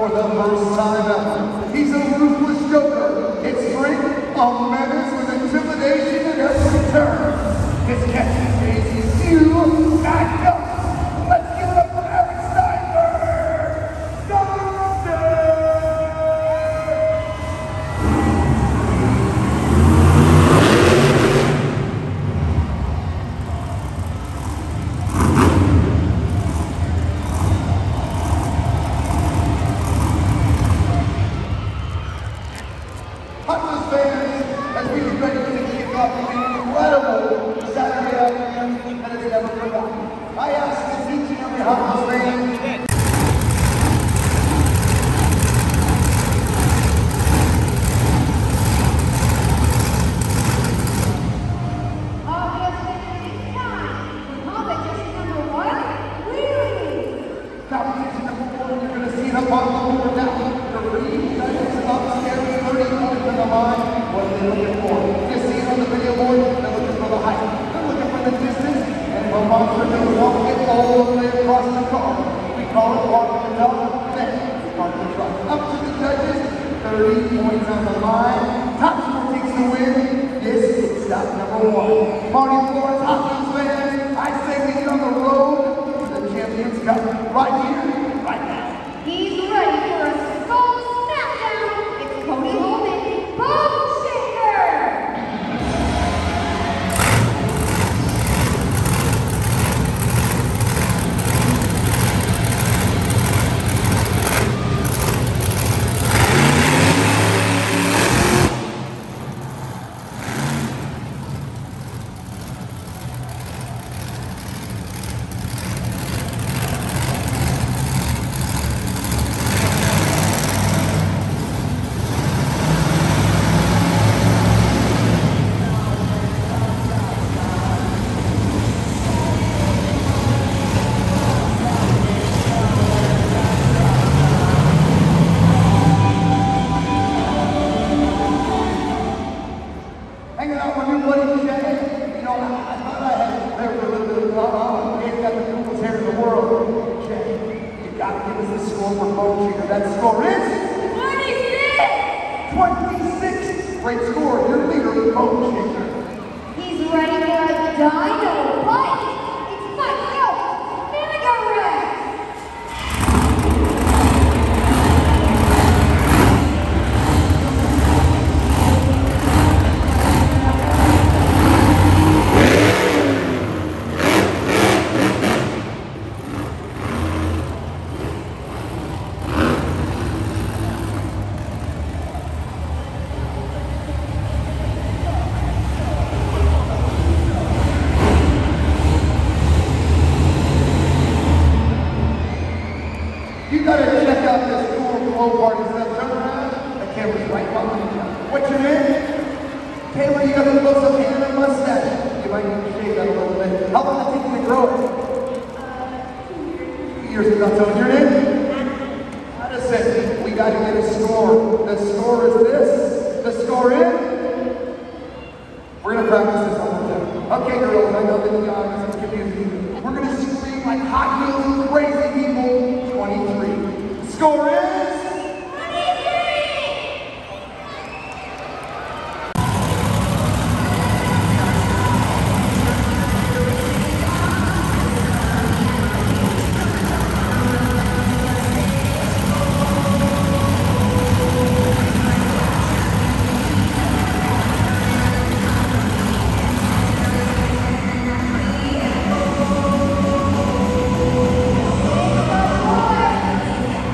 for the first time ever. He's a ruthless joker. His strength, a menace with intimidation at every turn. His catchphrase is "You back up." Let's give it up for Eric Steinberg! Thunder! Hunters fans, as we get ready to kick off an incredible Saturday afternoon that is never forgotten. I ask each and every Hunters fan competition number 1, you're going to see it up on the board now. The Three Giants upstairs, 30 points on the line. What are they looking for? You see it on the video board, they're looking for the height. They're looking for the distance, and if a monster can walk it all the way across the car. We call it walking the dog, then we park the truck. Up to the judges, 30 points on the line. Top score takes the win. This is stop number 1. Marty Flores, Hopkins fans, I say we get on the road to the Champions Cup right here, right now. He's ready for a skull smackdown. It's Cody Holman, Bone Shaker. Hanging out with your buddy Jay. You know, I thought I had there for a little bit of fun. He's got the coolest hair in the world. Jay, you got to give us the score for Bone Shaker. That score is 26. Great score. Your leader, Bone Shaker. He's ready for a dino fight. It's Mike Phelps, Mega Rex. You gotta check out this cool glow party stuff. Turn around, the camera's right behind you. What's your name? Taylor, you got a close up hand and mustache. You might need to shave that a little bit. How long did it take you to grow it? 2 years ago. So your name? Madison. We gotta get a score. The score is this. The score is? We're gonna practice this one more time. Okay, girls, I know that you guys are confusing. We're gonna scream like hot heels, crazy people. 23. Score is?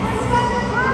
Respect the crowd.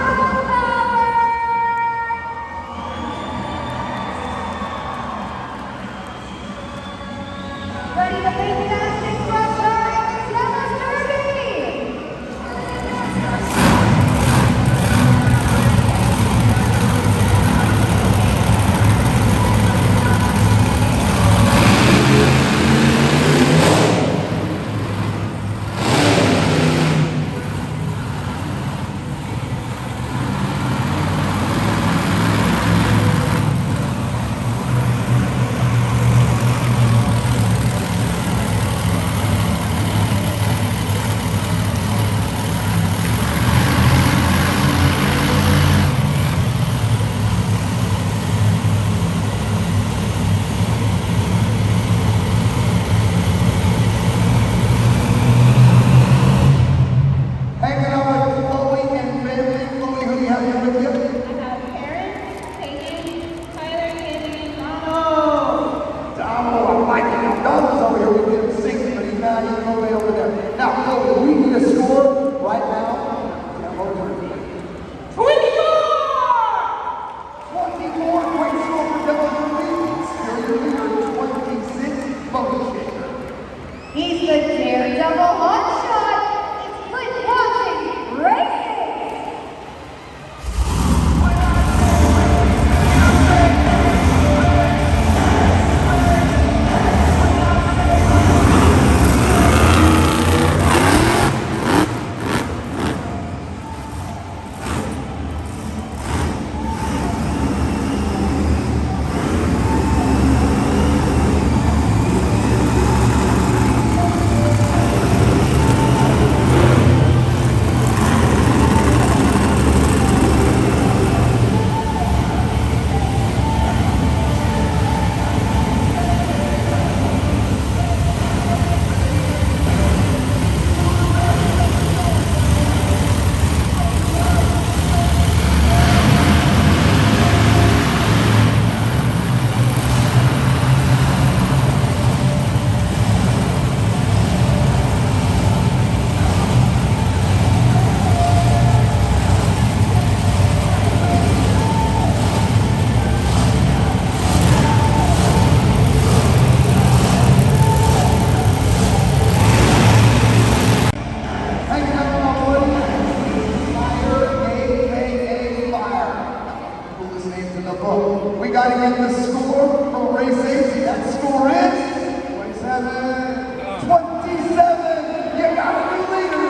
We got to get the score from race 8. That score is 27. 27. You got to be leader.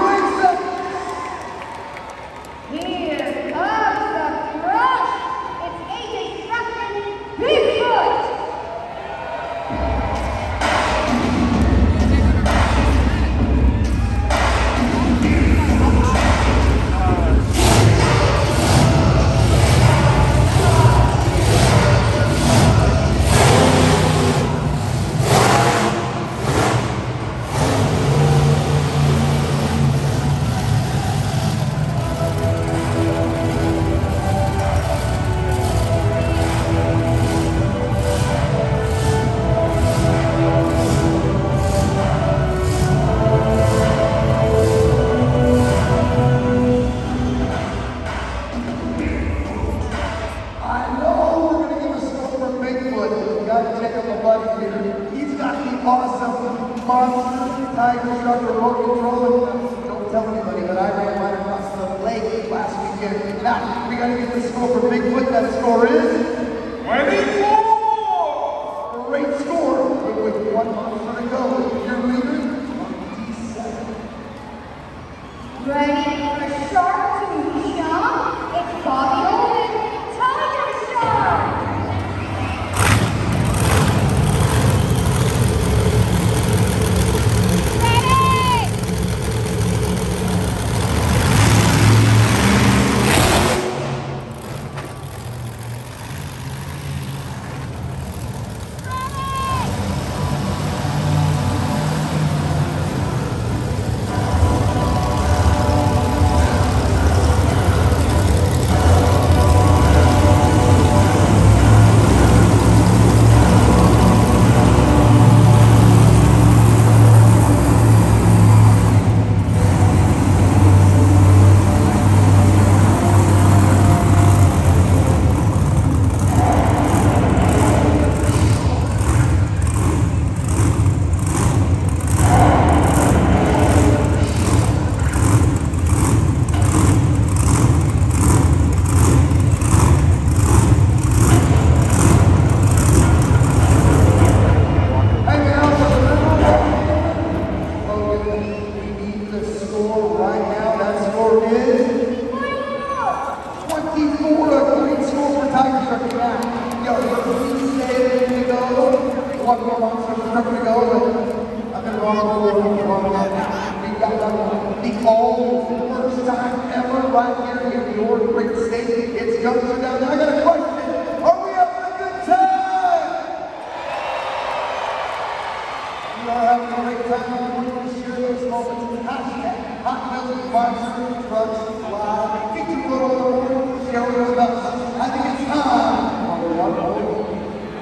Race 8. Here comes the crush. It's AJ Strickland, Bigfoot. Awesome monster tiger shark remote control. Don't tell anybody, but I ran right across the lake last weekend. Now, we gotta get the score for Bigfoot. That score is 24! Great score, but with one monster to go. Your leader, 27. Ready for shark to jump? It's Bobby Olin, Tiger Shark.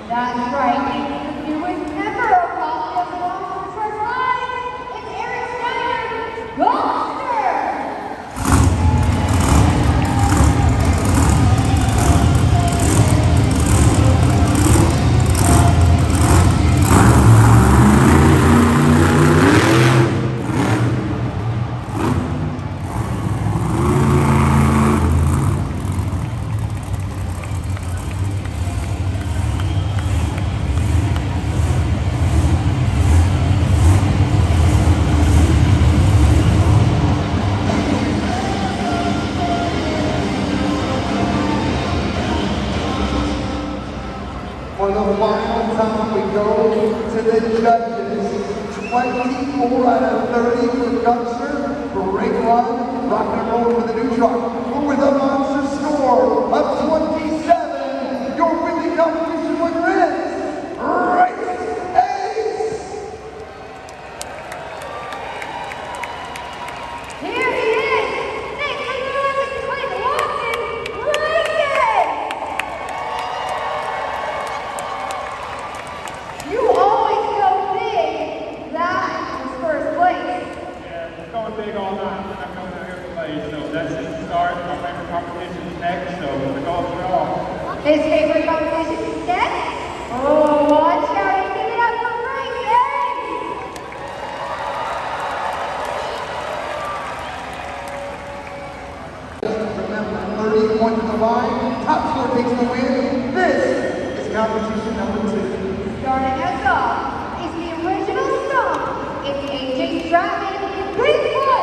That's right. It was never a copy of the Monster Truck Ride. It's Eric Snyder, Monster! For the final time, we go to the judges. 24 out of 30 for Gunther, great run, rock and roll with a new truck. With a monster score of 27, your winning competition winner is Race Ace! Here he is! Thanks for the Clayton Watson, Race Ace! You always go big. That was first place. Yeah, we're going big all night. We're not coming out here to play. So that's just the start. My favorite competition is next, so we're going for it all. His favorite competition is next. Oh, watch out. He's giving up for Race Ace! Remember, 30 points to the line, top score takes the win. This competition number 2. Starting us off is the original stomp. It's AJ's Dragon Bigfoot.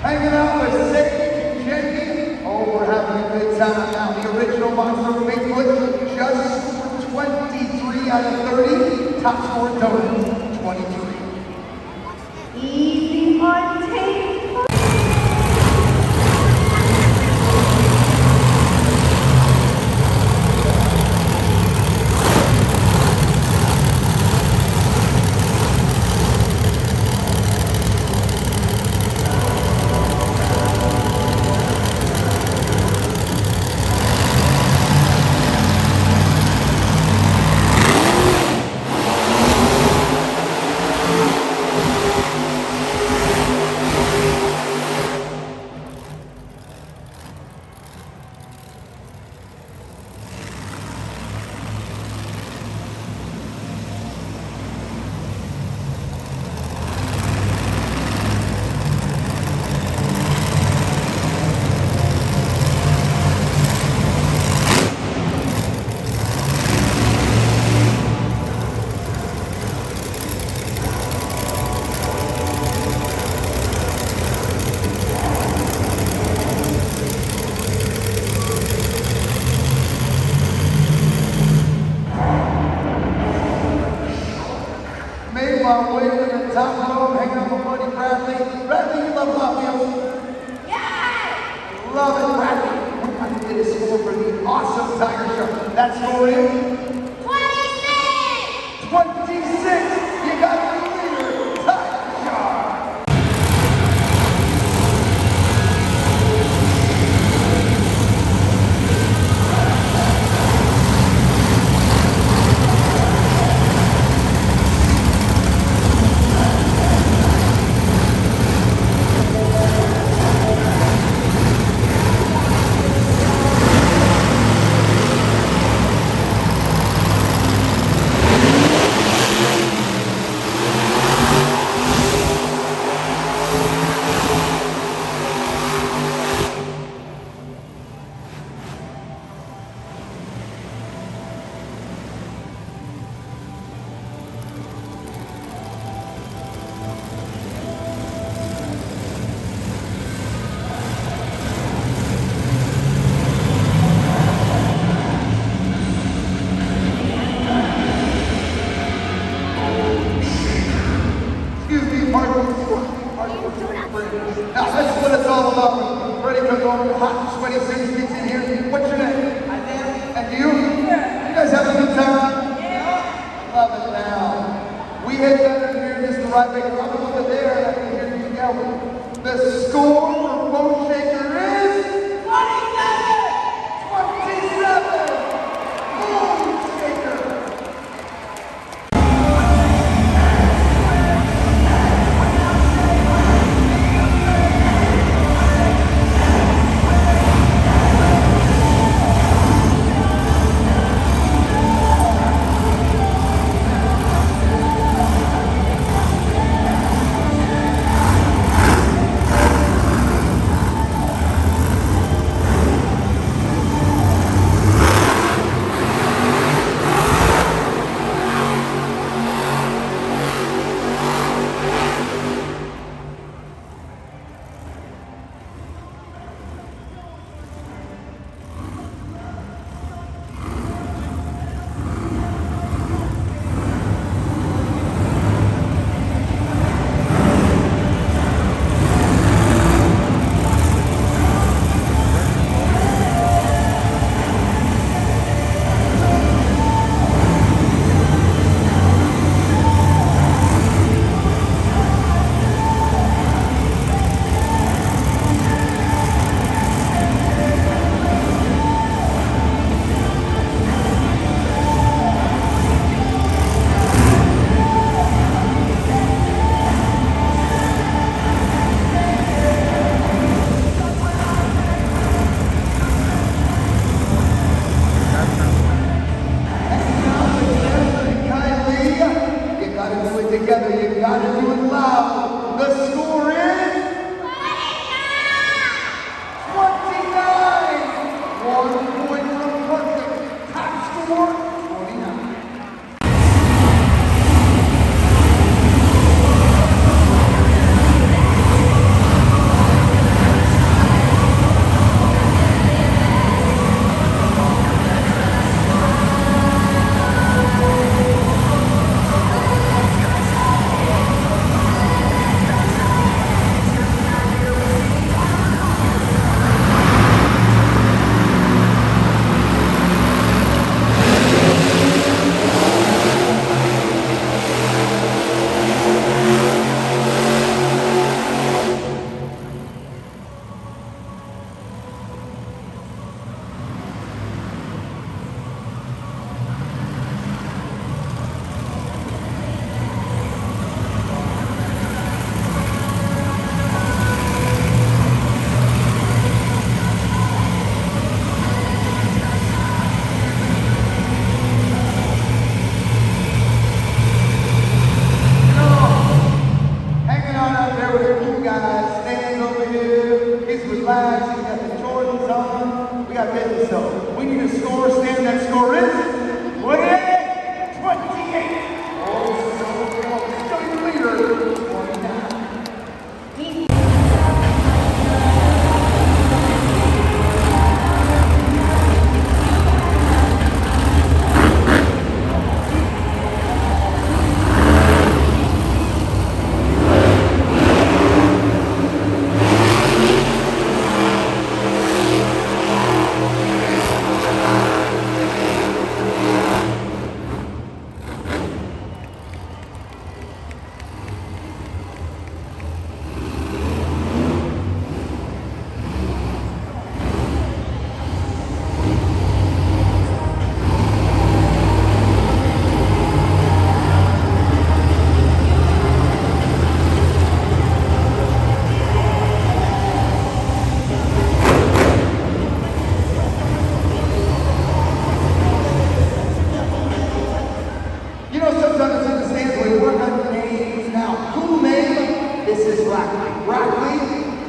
Hanging out with Sage and Jenny. Oh, we're having a good time now. The original monster Bigfoot just scored 23 out of 30. Top score total, 23. Easy on tape. Made my way to the top row, hanging out with buddy Bradley. Bradley, you love Hot Wheels? Yeah! Love it, Bradley. We're going to get a score for the awesome Tiger Show. That score is 26! 26. You got the leader, Tiger Shark. Now that's what it's all about. When Freddie comes over, hot, sweaty, sings, gets in here. What's your name? And you? You guys having a good time? Yeah. Love it now. We had done here just the right way. I'm over there and I can hear you yelling. The score for Bone Shaker is 27! Bone Shaker!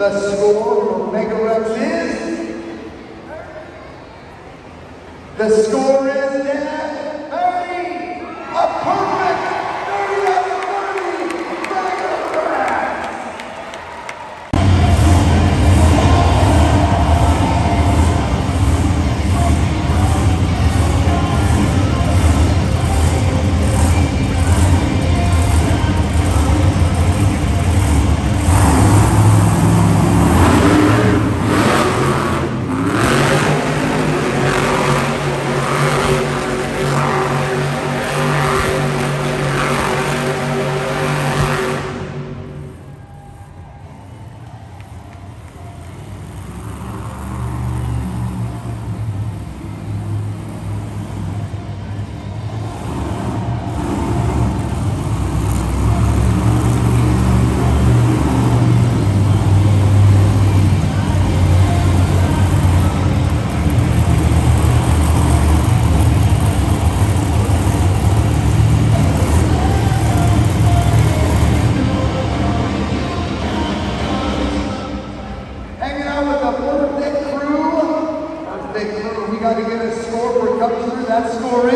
The score for Mega Reps is... The score is dead 30! A perfect 30 out of 30! Mega Reps! Hanging out with the birthday crew. Birthday crew, we got to get a score for coming through. That score is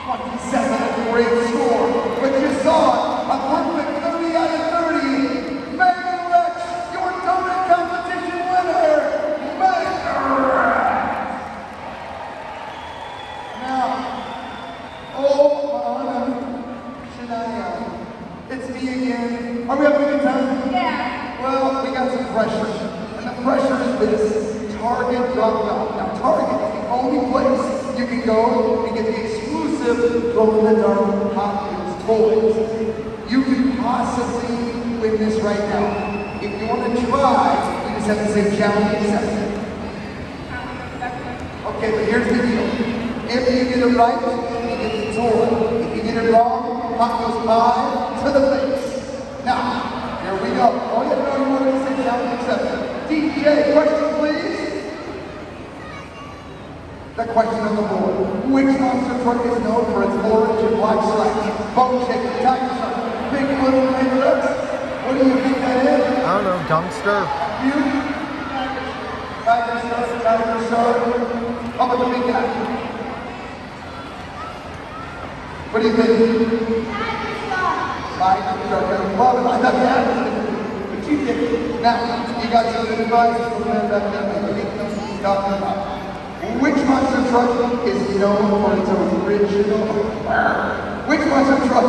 27, a great score. But you saw it, a perfect 30 out of 30. Mega Rex, your donut competition winner. Mega Rex. Now, oh, Shania, it's me again. Are we having a good time? Yeah. Well, we got some pressure, and the pressure is this: Target dropped off. Now, Target is the only place you can go and get the exclusive glow-in-the-dark Hot Wheels toys. You can possibly win this right now. If you want to try, you just have to say challenge accepted. Okay, but here's the deal. If you get it right, you get the toy. If you get it wrong, Hot Wheels pie to the face. Now, here we go. Oh, yeah, no, you want to say challenge accepted. DJ, question please. The question on the board. Which monster truck is known for its orange and black stripes? Bone shaker, tiger shark, big little Mega Reps. What do you think that is? I don't know, dumpster. You? Tiger shark. How about the big guy? What do you think? Tiger shark. I love it. I thought you had it. But you did. Now, you got some advice from them that you talking about. Which monster truck is known for its original? Which monster truck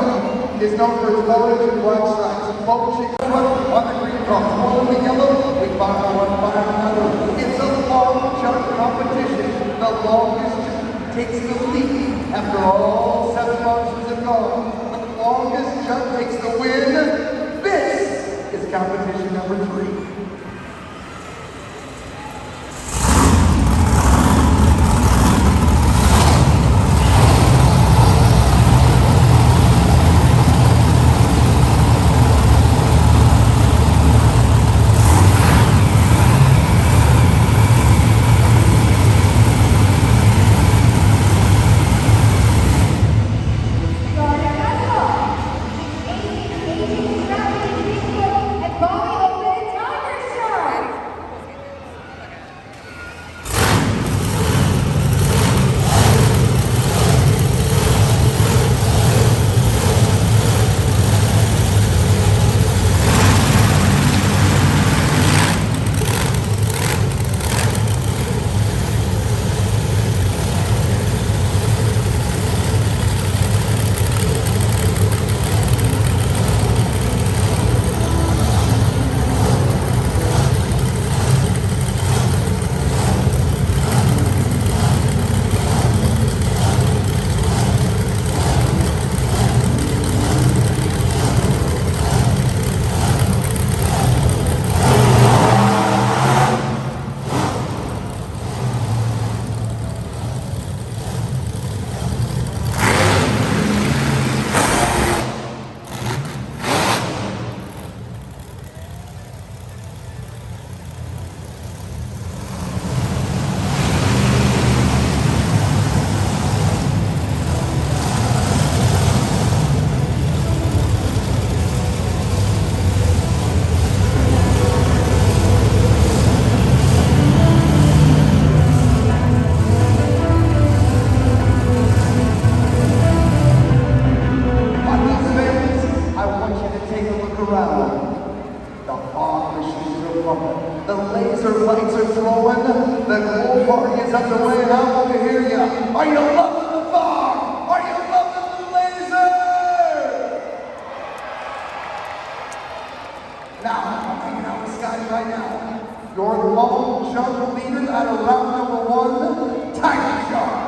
is known for its orange and black stripes? Bone shaker truck on the green cross. One on the yellow, we fire one, fire another. It's a long jump competition. The longest jump takes the lead after all 7 monsters have gone. The longest jump takes the win. This is competition number 3. And Bobby opened a tiger. going. The glow party is underway, and I want to hear you. Are you loving the fog? Are you loving the laser? Now, I'm hanging out with Scotty right now. Your long jump leader out of round number 1, Tiger Shark.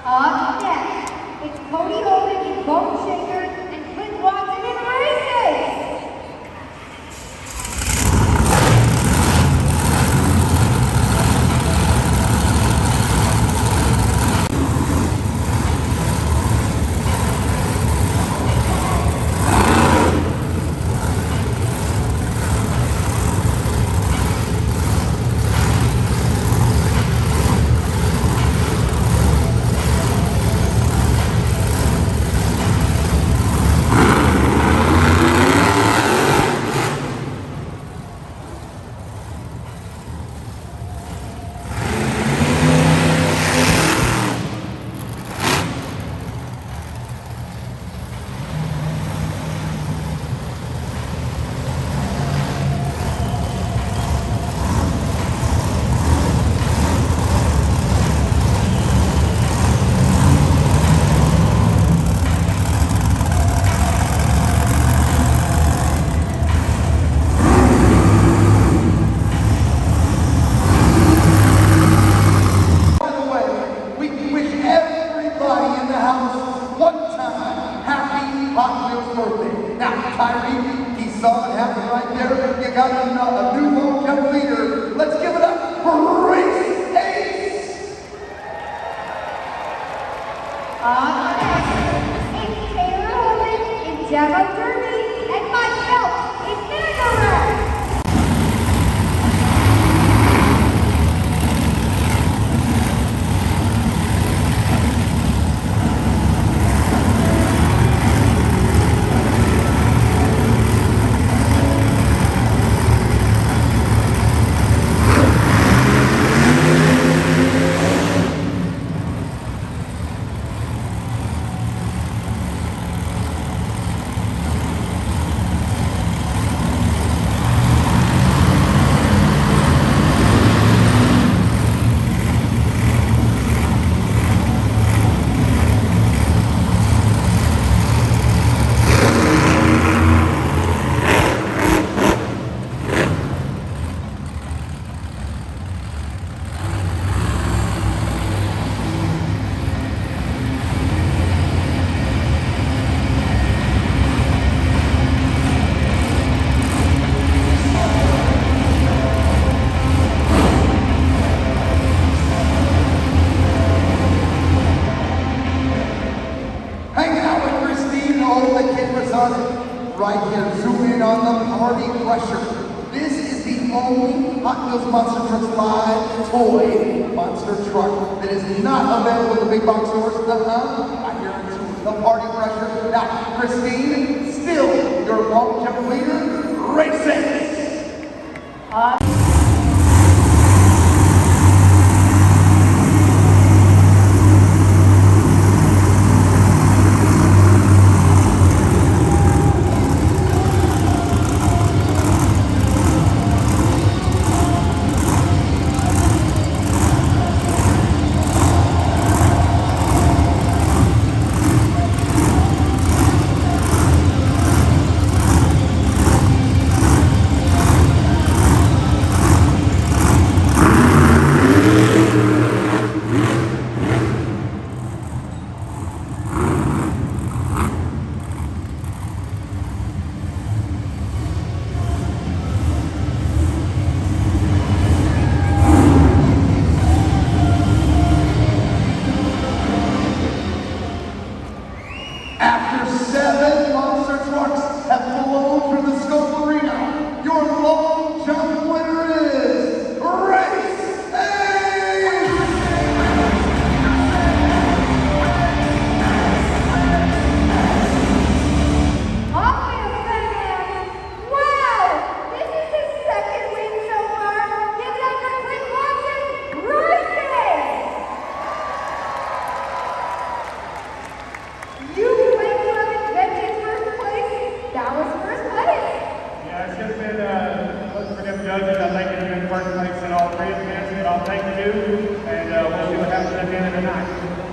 Up next, it's Cody Holden, Bone Shaker, and Clint Watson in races. Now, Tyree, he saw it happen right there. You got a new long jump leader. Let's give it up for Race Ace! It's Taylor Holden in Demo Derby, and myself in Vanderbilt. Right here, zoom in on the Party Crusher. This is the only Hot Wheels Monster Trucks live toy monster truck that is not available in the big box stores. I guarantee you, the Party Crusher. Now, Christine, still your long jump leader, Race Ace.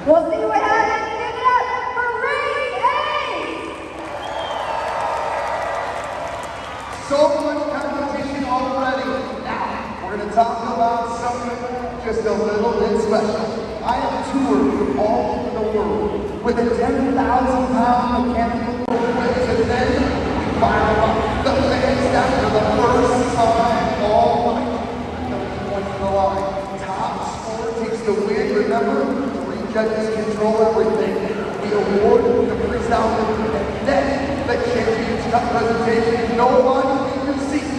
We'll see what happens. Give it up for race A. So much competition already. Now, we're going to talk about something just a little bit special. I have toured all over the world with a 10,000-pound mechanical equipment, and then we fire them up. The fans down for the first time all night. The point of the line. Top score takes the win. Remember, 3 judges control everything. We award the freestyle win, and then the Champions Cup presentation. Nobody in your seat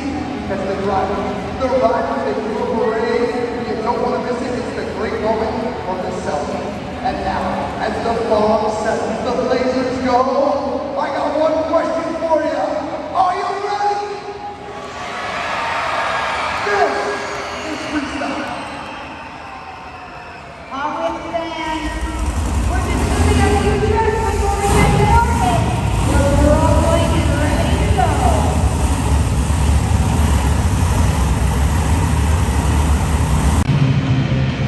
because the driver, they do a parade. You don't want to miss it. It's the great moment of the selfie. And now, as the fog settles, the Blazers go. I got one question for you. Are you ready? This is freestyle. Alright, fans. We're just moving a few tricks before we get started. We're all going and ready to go.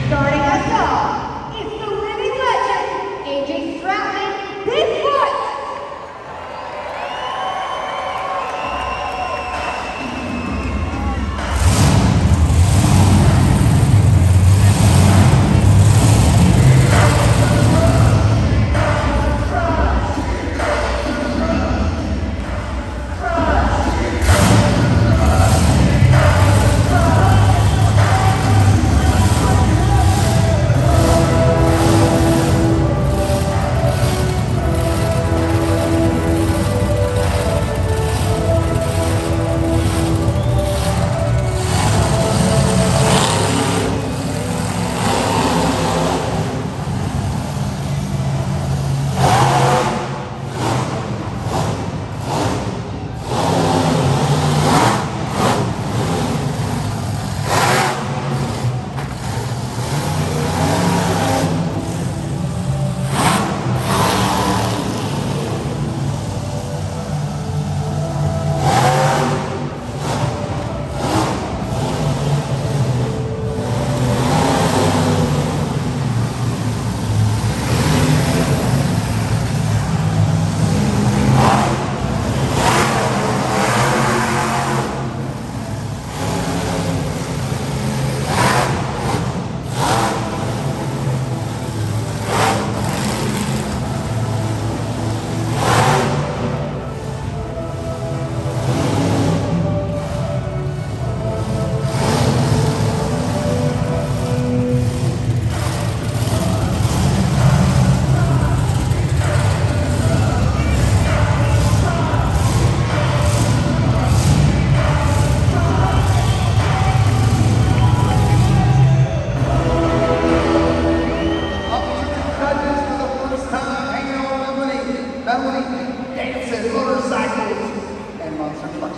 Starting us off, it's the living legend, AJ Stratman, Bigfoot.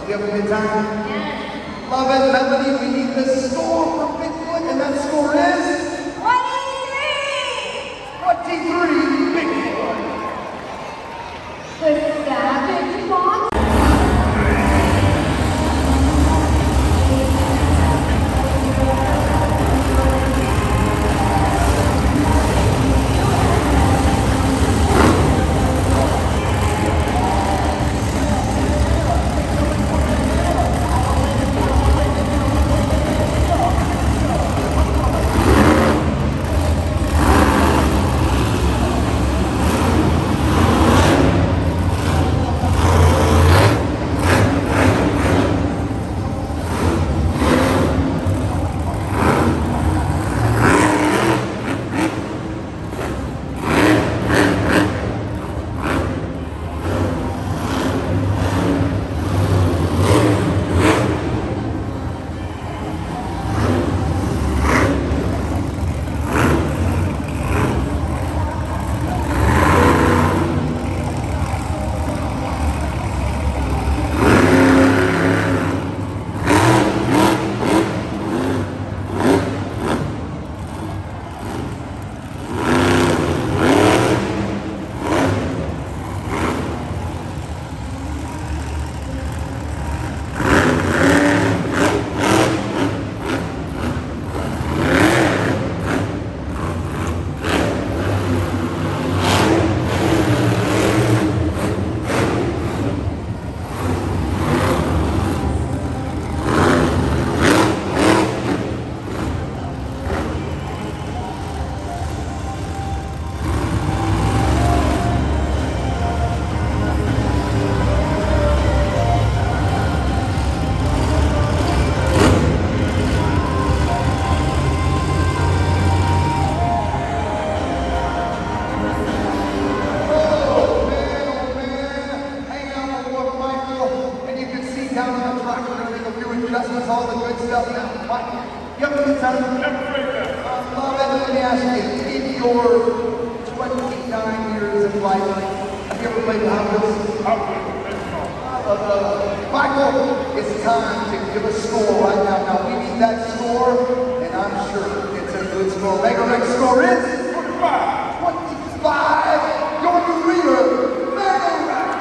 You having a good time? Yes. Love it, Melody. We need the score for Bigfoot, and that score is 23. 23, Bigfoot. The Savage Monster. like. Have you ever played the Hot Wheels? Michael, it's time to give a score right now. Now we need that score, and I'm sure it's a good score. Mega Rex score is 25. 25. Your new leader, Mega Rex.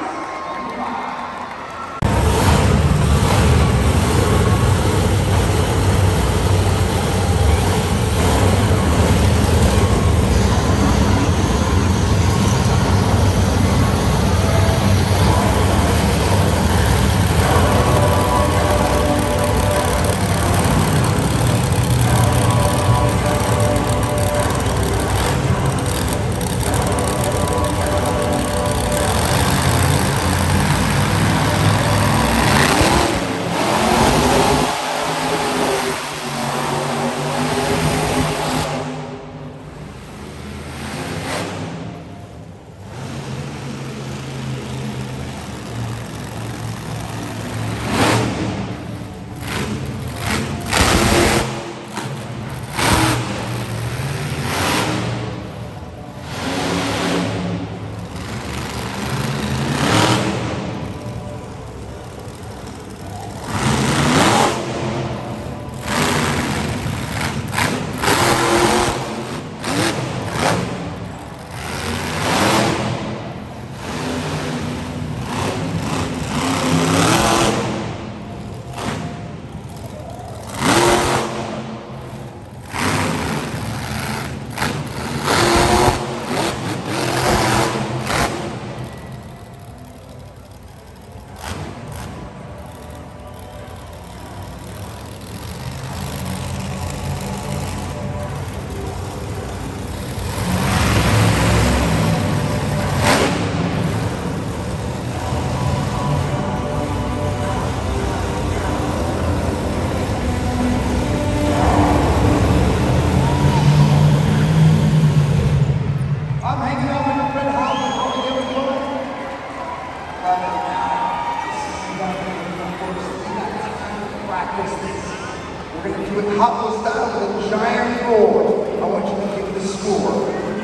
We're going to do it Hot Wheels style with a giant roar. I want you to give the score.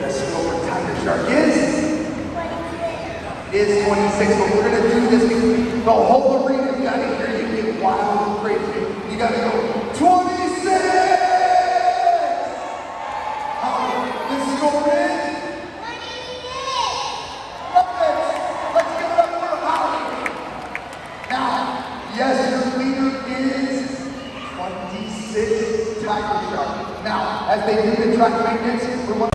The score for Tiger Shark is? 26. It is 26, but we're going to do this. The whole arena, you got to hear you get wild and crazy. You got to go 26! Holly, the score is? 26! Let's give it up for Holly. Now, yes, your leader is 26 Tiger Shark. Now, as they do the track maintenance, we're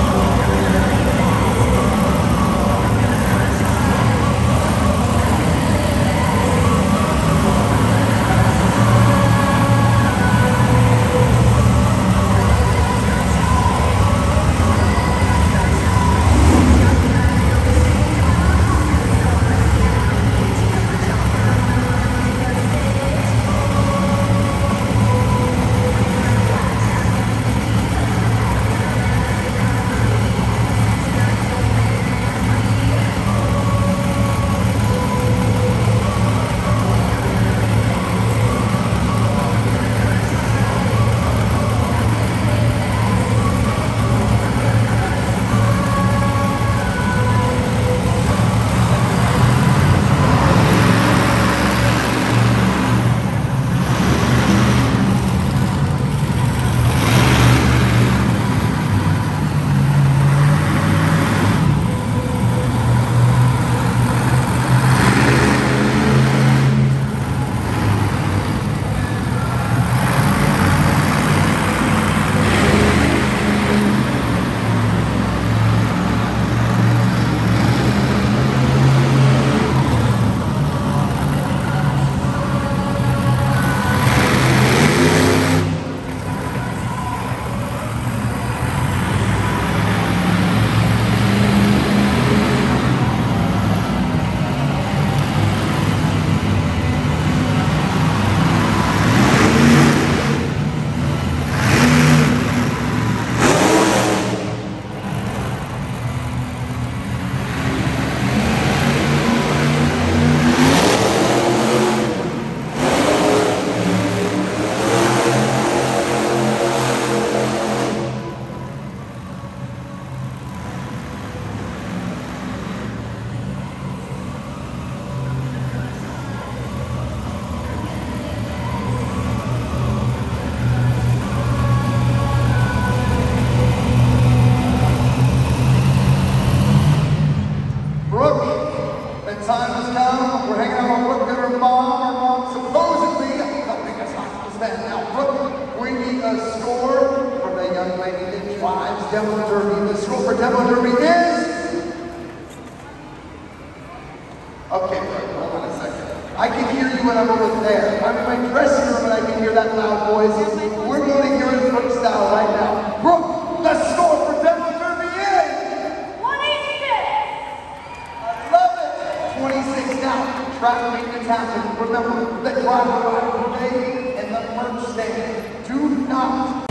track maintenance happens, remember that driver rider today and the merch stand do not.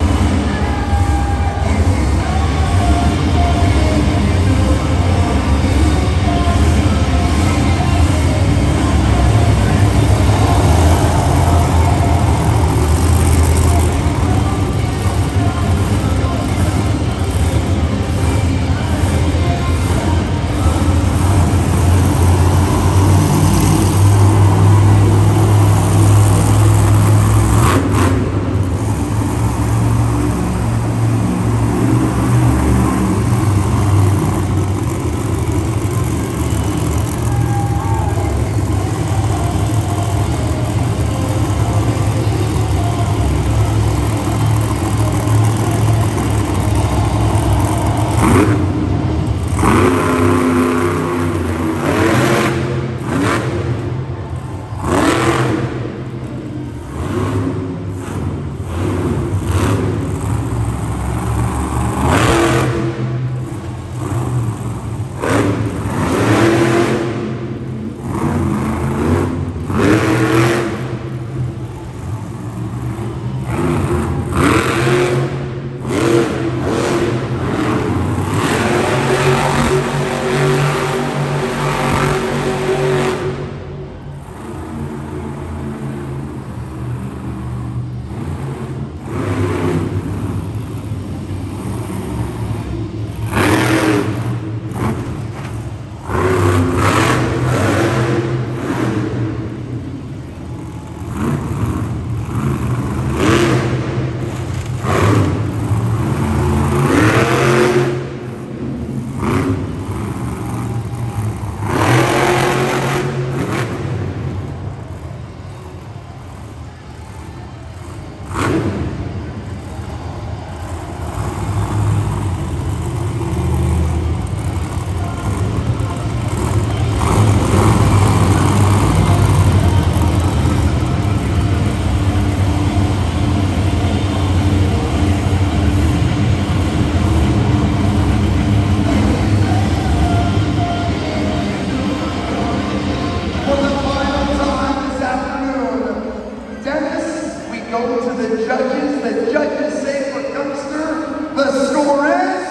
The judges say for Youngster, the score is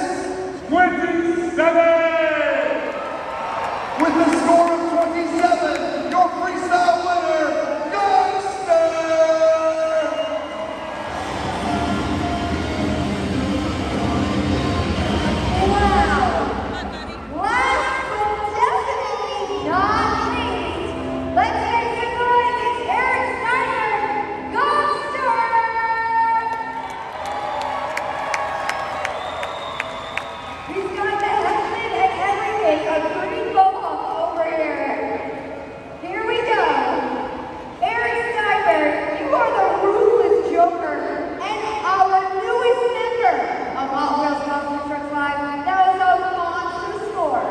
27! with the score of 27, your freestyle winner, Youngster! Wow! Last but definitely not least, let's make some noise. It's Eric Snyder, Youngster! He's got the helmet and everything, a green mohawk over here. Here we go. Eric Snyder, you are the ruthless Joker and our newest member of Hot Wheels Monster Truck Live. That was a monster score.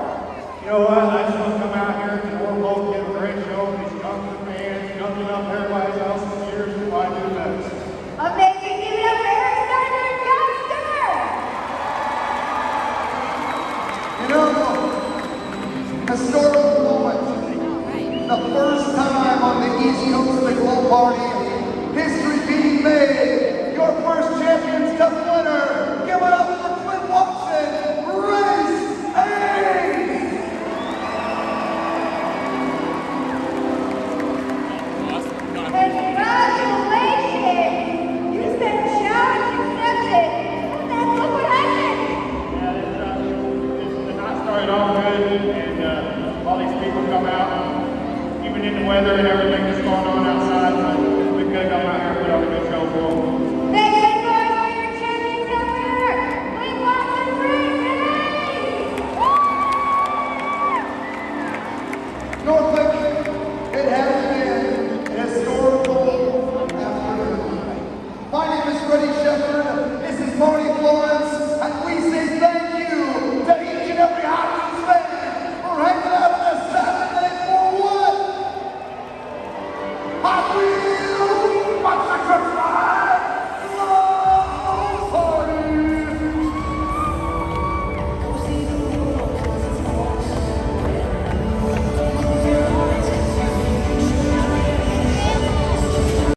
You know what? I just want to come out here and we're both give a great show. These young fans, jumping up everybody else's ears to I do this. Amazing. Give it up for Eric Snyder, Youngster! You know, historical moment. The first time on the East Coast of the Glow Party, history being made. Your first Champions Cup winner. Give it up for Clint Watson, Race 8! Congratulations! You said challenge accepted. And then look what happened. Yeah, this night started off good, and all these people come out, even in the weather and everything that's going on outside. So we could come out here and put on a good show for them. Make some noise for your Champions Cup winner, Clint Watson, Race 8! Norfolk, it has been an historical afternoon. My name is Freddie Shepherd, this is Marty Florence, and we say thank you to each and every Hot Wheels fan for hanging out on a Saturday for what? Hot Wheels! Monster Truck